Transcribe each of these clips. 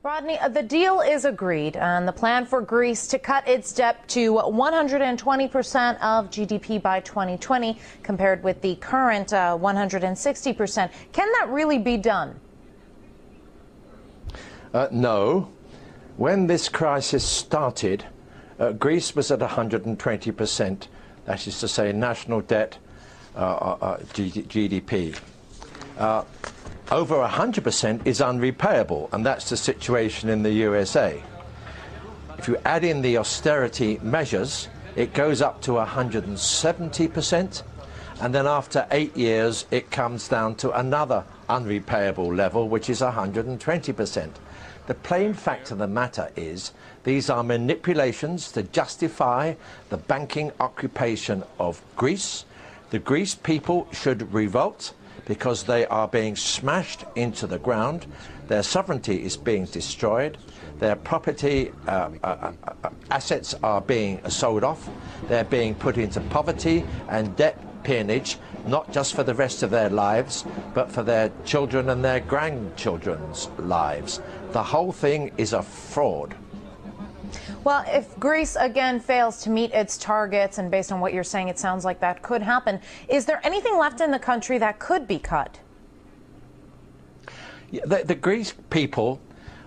Rodney, the deal is agreed, and the plan for Greece to cut its debt to 120% of GDP by 2020, compared with the current 160%. Can that really be done? No. When this crisis started, Greece was at 120%, that is to say, national debt, GDP. Over 100% is unrepayable, and that's the situation in the USA. If you add in the austerity measures, it goes up to 170%, and then after 8 years it comes down to another unrepayable level, which is 120%. The plain fact of the matter is these are manipulations to justify the banking occupation of Greece. The Greece people should revolt, because they are being smashed into the ground, their sovereignty is being destroyed, their property assets are being sold off, they're being put into poverty and debt peonage, not just for the rest of their lives, but for their children and their grandchildren's lives. The whole thing is a fraud. Well, if Greece again fails to meet its targets, and based on what you're saying, it sounds like that could happen, is there anything left in the country that could be cut? Yeah, the Greek people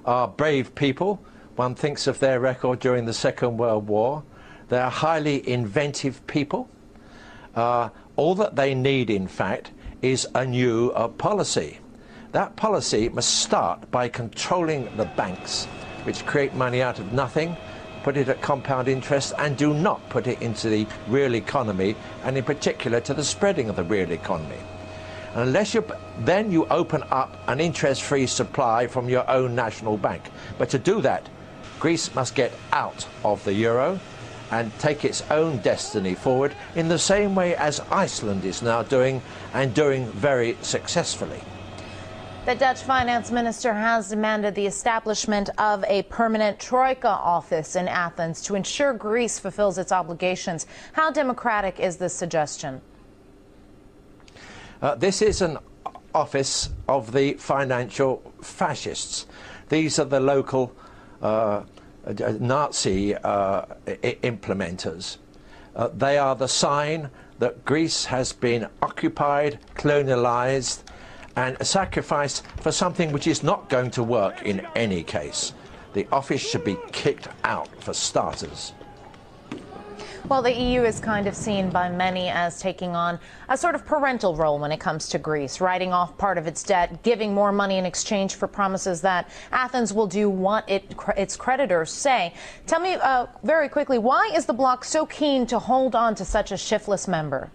are brave people. One thinks of their record during the Second World War. They're highly inventive people. All that they need, in fact, is a new policy. That policy must start by controlling the banks, which create money out of nothing, put it at compound interest, and do not put it into the real economy, and in particular to the spreading of the real economy. And unless then you open up an interest-free supply from your own national bank. But to do that, Greece must get out of the euro and take its own destiny forward in the same way as Iceland is now doing, and doing very successfully. The Dutch finance minister has demanded the establishment of a permanent troika office in Athens to ensure Greece fulfills its obligations. How democratic is this suggestion? This is an office of the financial fascists. These are the local Nazi implementers. They are the sign that Greece has been occupied, colonialized, and sacrificed for something which is not going to work in any case. The office should be kicked out, for starters. Well, the EU is kind of seen by many as taking on a sort of parental role when it comes to Greece, writing off part of its debt, giving more money in exchange for promises that Athens will do what its creditors say. Tell me very quickly, why is the bloc so keen to hold on to such a shiftless member?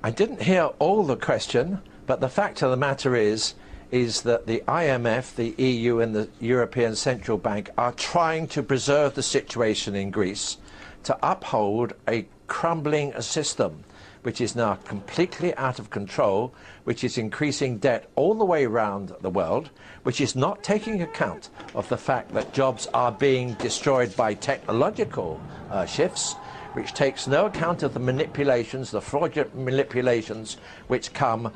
I didn't hear all the question, but the fact of the matter is that the IMF, the EU and the European Central Bank are trying to preserve the situation in Greece, to uphold a crumbling system which is now completely out of control, which is increasing debt all the way around the world, which is not taking account of the fact that jobs are being destroyed by technological shifts, which takes no account of the manipulations, the fraudulent manipulations which come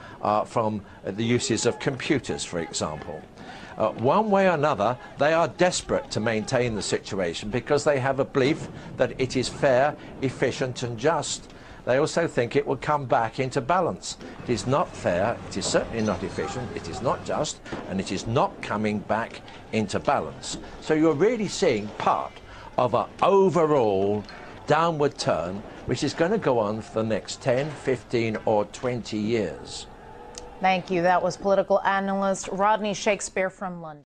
from the uses of computers, for example. One way or another, they are desperate to maintain the situation because they have a belief that it is fair, efficient and just. They also think it will come back into balance. It is not fair, it is certainly not efficient, it is not just, and it is not coming back into balance. So you're really seeing part of an overall downward turn, which is going to go on for the next 10, 15 or 20 years. Thank you. That was political analyst Rodney Shakespeare from London.